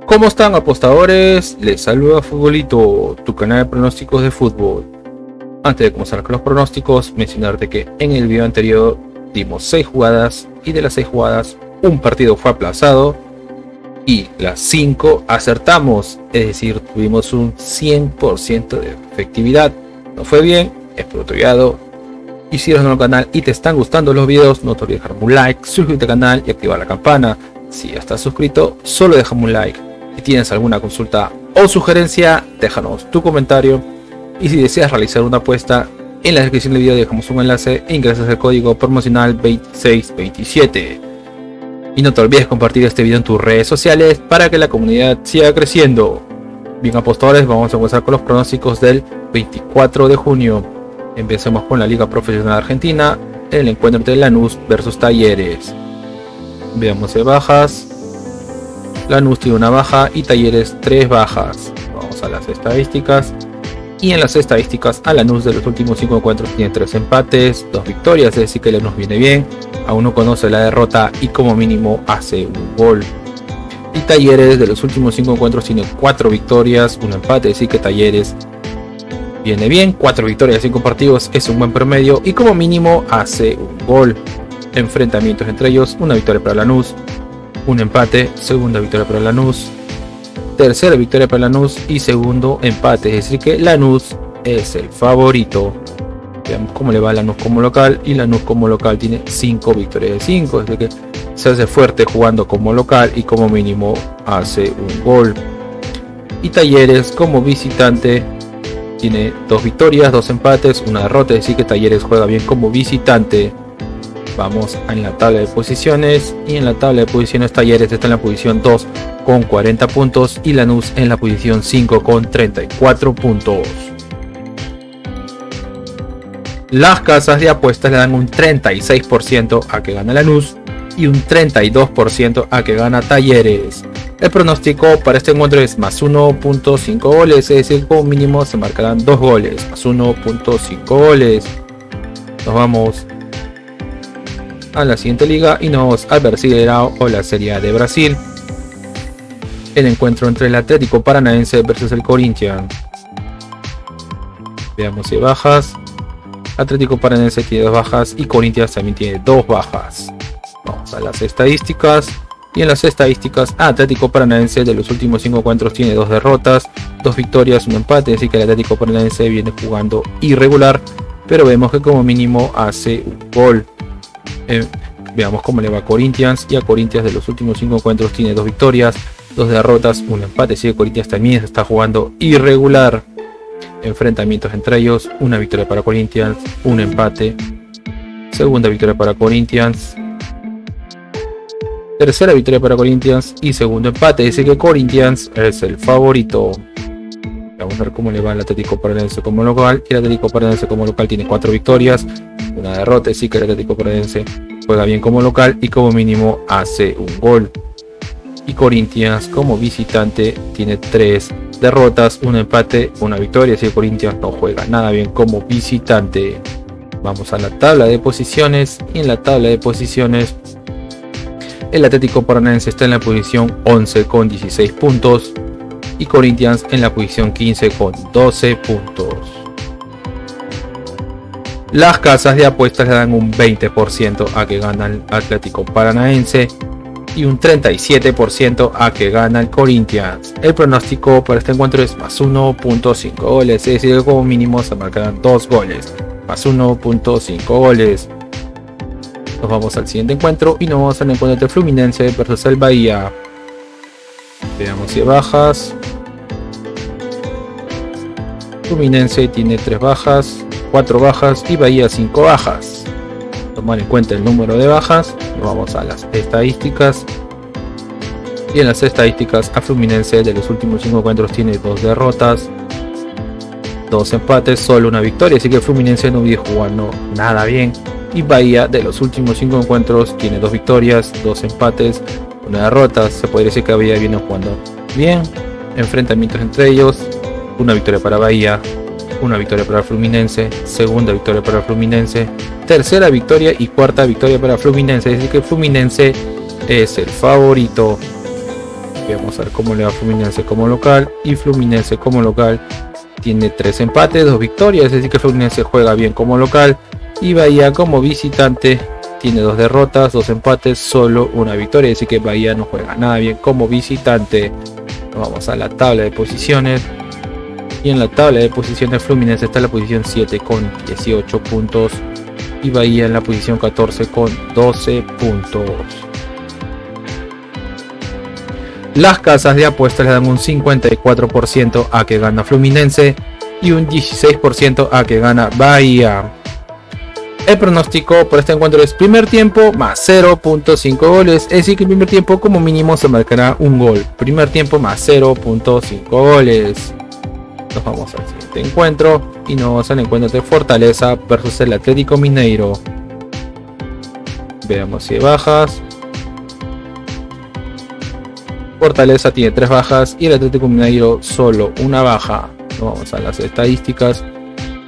¿Cómo están, apostadores? Les saluda Futbolito, tu canal de pronósticos de fútbol. Antes de comenzar con los pronósticos, mencionarte que en el video anterior dimos 6 jugadas y de las 6 jugadas un partido fue aplazado y las 5 acertamos, es decir, tuvimos un 100% de efectividad. No fue bien, es producto. Y si eres nuevo al canal y te están gustando los videos, no te olvides dejarme un like, suscribirte al canal y activar la campana. Si ya estás suscrito, solo déjame un like. Si tienes alguna consulta o sugerencia, déjanos tu comentario. Y si deseas realizar una apuesta, en la descripción del video dejamos un enlace e ingresas el código promocional 2627. Y no te olvides compartir este video en tus redes sociales para que la comunidad siga creciendo. Bien, apostadores, vamos a comenzar con los pronósticos del 24 de junio. Empecemos con la Liga Profesional Argentina, el encuentro entre Lanús versus Talleres. Veamos de bajas. Lanús tiene una baja y Talleres 3 bajas. Vamos a las estadísticas. Y en las estadísticas, a Lanús de los últimos 5 encuentros tiene 3 empates, 2 victorias, es decir que Lanús viene bien. Aún no conoce la derrota y como mínimo hace un gol. Y Talleres de los últimos 5 encuentros tiene 4 victorias, 1 empate, es decir que Talleres viene bien. 4 victorias en 5 partidos es un buen promedio y como mínimo hace un gol. Enfrentamientos entre ellos, una victoria para Lanús, un empate, segunda victoria para Lanús, tercera victoria para Lanús y segundo empate, es decir que Lanús es el favorito. Veamos cómo le va a Lanús como local, y Lanús como local tiene 5 victorias de 5, es decir que se hace fuerte jugando como local y como mínimo hace un gol. Y Talleres como visitante tiene 2 victorias, 2 empates, una derrota, es decir que Talleres juega bien como visitante. Vamos en la tabla de posiciones, y en la tabla de posiciones Talleres está en la posición 2 con 40 puntos y Lanús en la posición 5 con 34 puntos. Las casas de apuestas le dan un 36% a que gana Lanús y un 32% a que gana Talleres. El pronóstico para este encuentro es más 1.5 goles, es decir, como mínimo se marcarán 2 goles, más 1.5 goles. Nos vamos a la siguiente liga y nos vamos al Brasileirão o la Serie A de Brasil. El encuentro entre el Atlético Paranaense versus el Corinthians. Veamos si bajas. Atlético Paranaense tiene 2 bajas y Corinthians también tiene 2 bajas. Vamos a las estadísticas. Y en las estadísticas, Atlético Paranaense de los últimos 5 encuentros tiene 2 derrotas, 2 victorias, 1 empate, así que el Atlético Paranaense viene jugando irregular, pero vemos que como mínimo hace un gol. Veamos cómo le va a Corinthians, y a Corinthians de los últimos 5 encuentros tiene 2 victorias, 2 derrotas, 1 empate, así que Corinthians también se está jugando irregular. Enfrentamientos entre ellos, una victoria para Corinthians, un empate, segunda victoria para Corinthians, tercera victoria para Corinthians y segundo empate, dice que Corinthians es el favorito. Vamos a ver cómo le va al Atlético Paranaense como local, y el Atlético Paranaense como local tiene 4 victorias, una derrota, así que el Atlético Paranaense juega bien como local y como mínimo hace un gol. Y Corinthians como visitante tiene 3 derrotas, un empate, una victoria, así que Corinthians no juega nada bien como visitante. Vamos a la tabla de posiciones, y en la tabla de posiciones el Atlético Paranaense está en la posición 11 con 16 puntos y Corinthians en la posición 15 con 12 puntos. Las casas de apuestas le dan un 20% a que gana el Atlético Paranaense y un 37% a que gana el Corinthians. El pronóstico para este encuentro es más 1.5 goles, es decir, como mínimo se marcarán 2 goles, más 1.5 goles. Nos vamos al siguiente encuentro y nos vamos al encuentro entre Fluminense versus el Bahía. Veamos si bajas. Fluminense tiene 3 bajas, 4 bajas y Bahía 5 bajas. Tomar en cuenta el número de bajas, nos vamos a las estadísticas. Y en las estadísticas, a Fluminense de los últimos 5 encuentros tiene 2 derrotas, 2 empates, solo una victoria, así que Fluminense no viene jugando nada bien. Y Bahía de los últimos 5 encuentros tiene 2 victorias, 2 empates, una derrota, se podría decir que Bahía viene jugando bien. Enfrentamientos entre ellos, una victoria para Bahía, una victoria para Fluminense, segunda victoria para Fluminense, tercera victoria y cuarta victoria para Fluminense, es decir que Fluminense es el favorito. Vamos a ver cómo le va a Fluminense como local. Y Fluminense como local tiene 3 empates, 2 victorias, es decir que Fluminense juega bien como local. Y Bahía como visitante tiene 2 derrotas, 2 empates, solo una victoria, es decir que Bahía no juega nada bien como visitante. Vamos a la tabla de posiciones. Y en la tabla de posiciones Fluminense está en la posición 7 con 18 puntos. Y Bahía en la posición 14 con 12 puntos. Las casas de apuestas le dan un 54% a que gana Fluminense y un 16% a que gana Bahía. El pronóstico por este encuentro es primer tiempo más 0.5 goles, es decir que el primer tiempo como mínimo se marcará un gol. Primer tiempo más 0.5 goles. Nos vamos al siguiente encuentro y nos vamos al encuentro de Fortaleza versus el Atlético Mineiro. Veamos si hay bajas. Fortaleza tiene 3 bajas y el Atlético Mineiro solo una baja. Vamos a las estadísticas.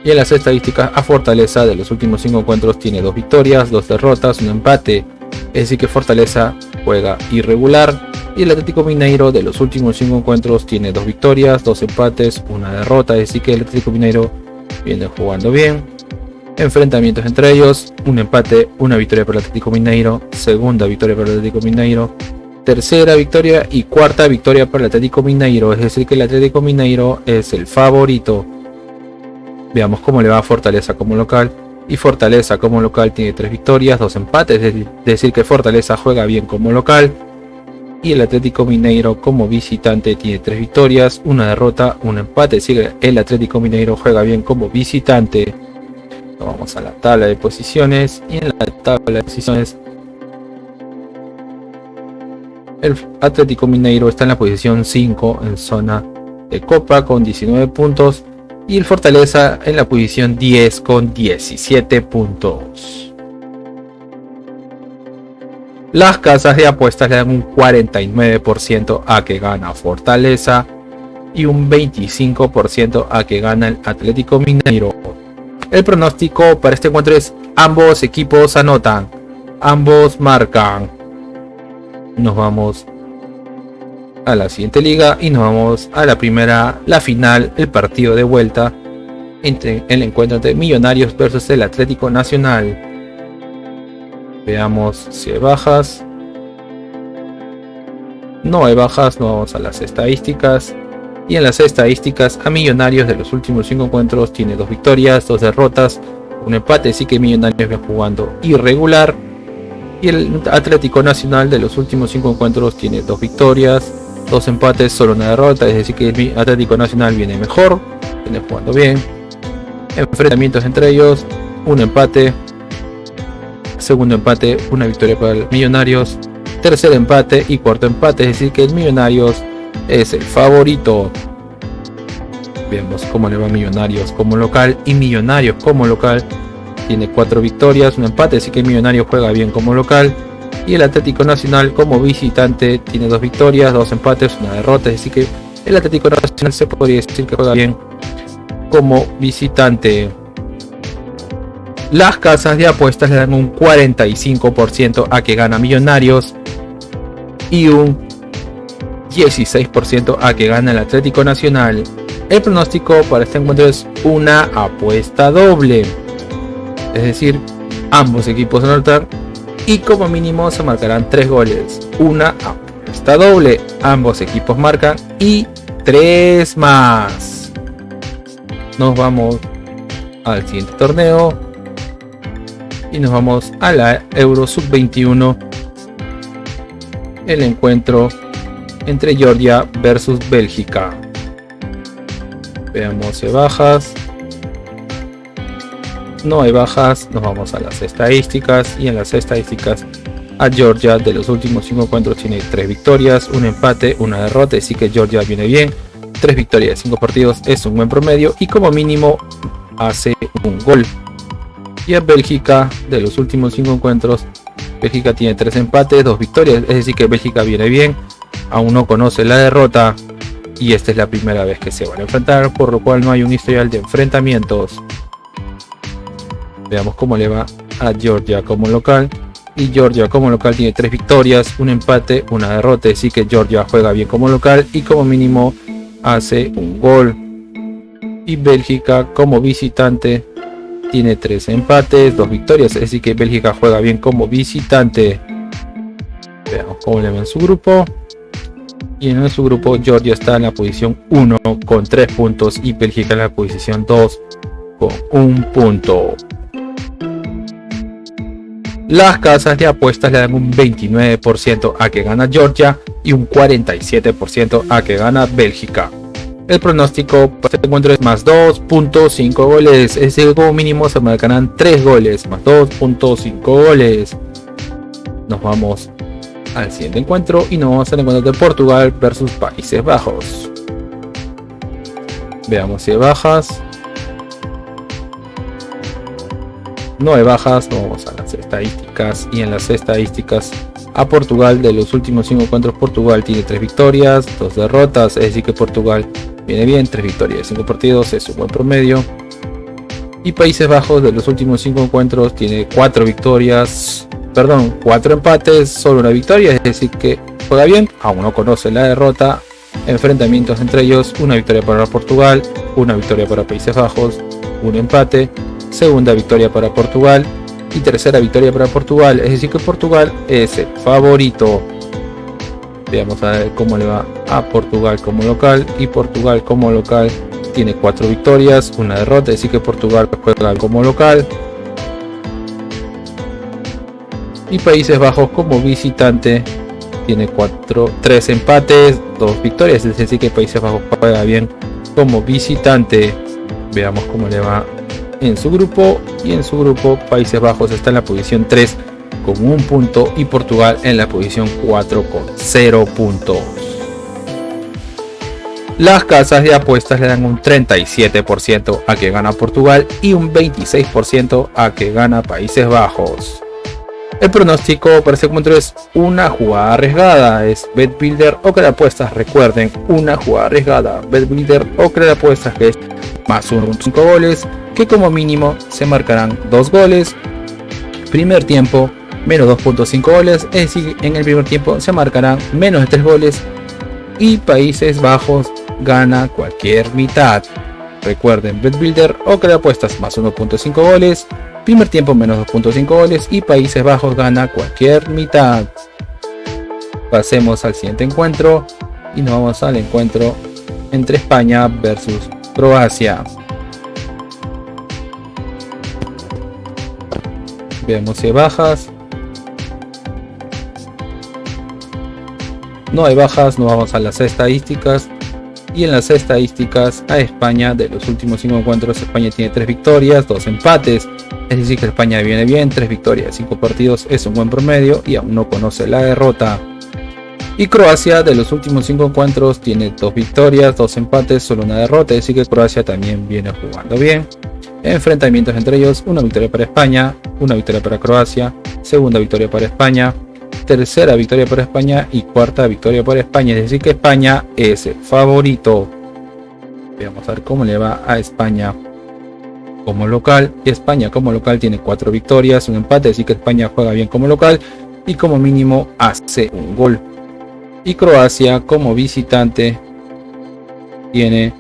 Y en las estadísticas a Fortaleza de los últimos 5 encuentros tiene 2 victorias, 2 derrotas, 1 empate. Es decir que Fortaleza juega irregular. Y el Atlético Mineiro de los últimos 5 encuentros tiene 2 victorias, 2 empates, 1 derrota. Es decir que el Atlético Mineiro viene jugando bien. Enfrentamientos entre ellos, un empate, una victoria para el Atlético Mineiro, segunda victoria para el Atlético Mineiro, tercera victoria y cuarta victoria para el Atlético Mineiro, es decir que el Atlético Mineiro es el favorito. Veamos cómo le va a Fortaleza como local. Y Fortaleza como local tiene 3 victorias, 2 empates, es decir que Fortaleza juega bien como local. Y el Atlético Mineiro como visitante tiene 3 victorias, 1 derrota, 1 empate, es decir que el Atlético Mineiro juega bien como visitante. Vamos a la tabla de posiciones y en la tabla de posiciones el Atlético Mineiro está en la posición 5 en zona de Copa con 19 puntos y el Fortaleza en la posición 10 con 17 puntos. Las casas de apuestas le dan un 49% a que gana Fortaleza y un 25% a que gana el Atlético Mineiro. El pronóstico para este encuentro es ambos equipos anotan, ambos marcan. Nos vamos a la siguiente liga y nos vamos a la primera, la final, el partido de vuelta entre el encuentro entre Millonarios versus el Atlético Nacional. Veamos si hay bajas. No hay bajas, nos vamos a las estadísticas. Y en las estadísticas a Millonarios de los últimos 5 encuentros tiene 2 victorias, 2 derrotas, 1 empate, así que Millonarios viene jugando irregular. Y el Atlético Nacional de los últimos 5 encuentros tiene 2 victorias, 2 empates, solo 1 derrota, es decir que el Atlético Nacional viene mejor, viene jugando bien. Enfrentamientos entre ellos, 1 empate, segundo empate, 1 victoria para el Millonarios, tercer empate y cuarto empate, es decir que el Millonarios es el favorito. Veamos cómo le va a Millonarios como local. Y Millonarios como local tiene 4 victorias, 1 empate, así que Millonarios juega bien como local. Y el Atlético Nacional como visitante tiene 2 victorias, 2 empates, 1 derrota, así que el Atlético Nacional se podría decir que juega bien como visitante. Las casas de apuestas le dan un 45% a que gana Millonarios y un 16% a que gana el Atlético Nacional. El pronóstico para este encuentro es una apuesta doble, es decir, ambos equipos anotan y como mínimo se marcarán 3 goles. Una apuesta doble, ambos equipos marcan y 3 más. Nos vamos al siguiente torneo y nos vamos a la Euro Sub-21, el encuentro entre Georgia versus Bélgica. Veamos si hay bajas. No hay bajas, nos vamos a las estadísticas y en las estadísticas a Georgia de los últimos 5 encuentros tiene 3 victorias, 1 empate, 1 derrota, así que Georgia viene bien. 3 victorias de 5 partidos es un buen promedio y como mínimo hace un gol. Y a Bélgica de los últimos 5 encuentros, Bélgica tiene 3 empates, 2 victorias, es decir que Bélgica viene bien. Aún no conoce la derrota y esta es la primera vez que se van a enfrentar, por lo cual no hay un historial de enfrentamientos. Veamos cómo le va a Georgia como local Y Georgia como local tiene 3 victorias, un empate, una derrota. Así que Georgia juega bien como local y como mínimo hace un gol. Y Bélgica como visitante tiene 3 empates, 2 victorias. Así que Bélgica juega bien como visitante. Veamos cómo le va en su grupo. Y en su grupo Georgia está en la posición 1 con 3 puntos y Bélgica en la posición 2 con 1 punto. Las casas de apuestas le dan un 29% a que gana Georgia y un 47% a que gana Bélgica. El pronóstico para este encuentro es más 2.5 goles, es decir, como mínimo se marcarán 3 goles, más 2.5 goles. Nos vamos al siguiente encuentro y nos vamos al encuentro de Portugal versus Países Bajos. Veamos si hay bajas. No hay bajas, nos vamos a las estadísticas y en las estadísticas a Portugal de los últimos 5 encuentros Portugal tiene 3 victorias, 2 derrotas, es decir que Portugal viene bien, 3 victorias, 5 partidos, es un buen promedio. Y Países Bajos de los últimos 5 encuentros tiene 4 victorias, 4 empates, solo una victoria, es decir que juega bien, aún no conoce la derrota. Enfrentamientos entre ellos, una victoria para Portugal, una victoria para Países Bajos, un empate, segunda victoria para Portugal y tercera victoria para Portugal, es decir que Portugal es el favorito. Veamos a ver cómo le va a Portugal como local, y Portugal como local tiene 4 victorias, una derrota, es decir que Portugal juega como local. Y Países Bajos como visitante tiene 3 empates, 2 victorias, es decir que Países Bajos juega bien como visitante. Veamos cómo le va en su grupo, y en su grupo Países Bajos está en la posición 3 con 1 punto y Portugal en la posición 4 con 0 puntos. Las casas de apuestas le dan un 37% a que gana Portugal y un 26% a que gana Países Bajos. El pronóstico para este encuentro es una jugada arriesgada, es BetBuilder o crear apuestas. Recuerden, una jugada arriesgada, BetBuilder o crear apuestas, que es más 1.5 goles, que como mínimo se marcarán 2 goles. Primer tiempo menos 2.5 goles, es decir, en el primer tiempo se marcarán menos de 3 goles. Y Países Bajos gana cualquier mitad. Recuerden, BetBuilder o crear apuestas más 1.5 goles. Primer tiempo menos 2.5 goles y Países Bajos gana cualquier mitad. Pasemos al siguiente encuentro y nos vamos al encuentro entre España versus Croacia. Veamos si hay bajas. No hay bajas, nos vamos a las estadísticas. Y en las estadísticas a España, de los últimos 5 encuentros, España tiene 3 victorias, 2 empates. Es decir que España viene bien, 3 victorias, 5 partidos es un buen promedio y aún no conoce la derrota. Y Croacia de los últimos 5 encuentros tiene 2 victorias, 2 empates, solo una derrota, es decir que Croacia también viene jugando bien. Enfrentamientos entre ellos, una victoria para España, una victoria para Croacia, segunda victoria para España, tercera victoria para España y cuarta victoria para España, es decir que España es el favorito. Vamos a ver cómo le va a España como local, y España como local tiene 4 victorias, un empate, es decir que España juega bien como local y como mínimo hace un gol. Y Croacia como visitante tiene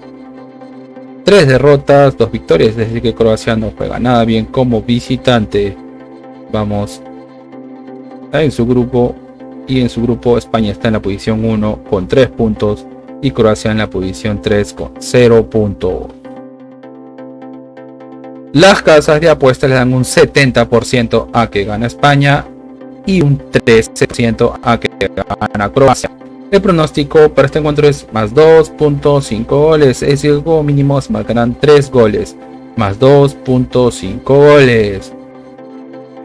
3 derrotas, 2 victorias, es decir que Croacia no juega nada bien como visitante. Vamos en su grupo, y en su grupo España está en la posición 1 con 3 puntos y Croacia en la posición 3 con 0 puntos. Las casas de apuestas le dan un 70% a que gana España y un 13% a que gana Croacia. El pronóstico para este encuentro es más 2.5 goles, es decir, como mínimo se marcarán 3 goles, más 2.5 goles.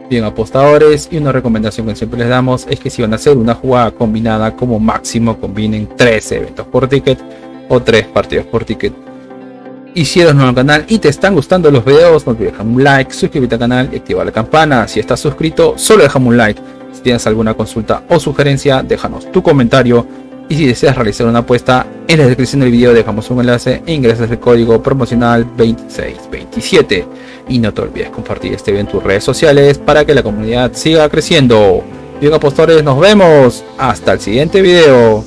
Bien, apostadores, y una recomendación que siempre les damos es que si van a hacer una jugada combinada, como máximo combinen 3 eventos por ticket o 3 partidos por ticket. Y si eres nuevo al canal y te están gustando los videos, no olvides dejar un like, suscríbete al canal y activa la campana. Si estás suscrito, solo déjame un like. Si tienes alguna consulta o sugerencia, déjanos tu comentario. Y si deseas realizar una apuesta, en la descripción del video dejamos un enlace e ingresas el código promocional 2627. Y no te olvides compartir este video en tus redes sociales para que la comunidad siga creciendo. Bien, apostadores, nos vemos hasta el siguiente video.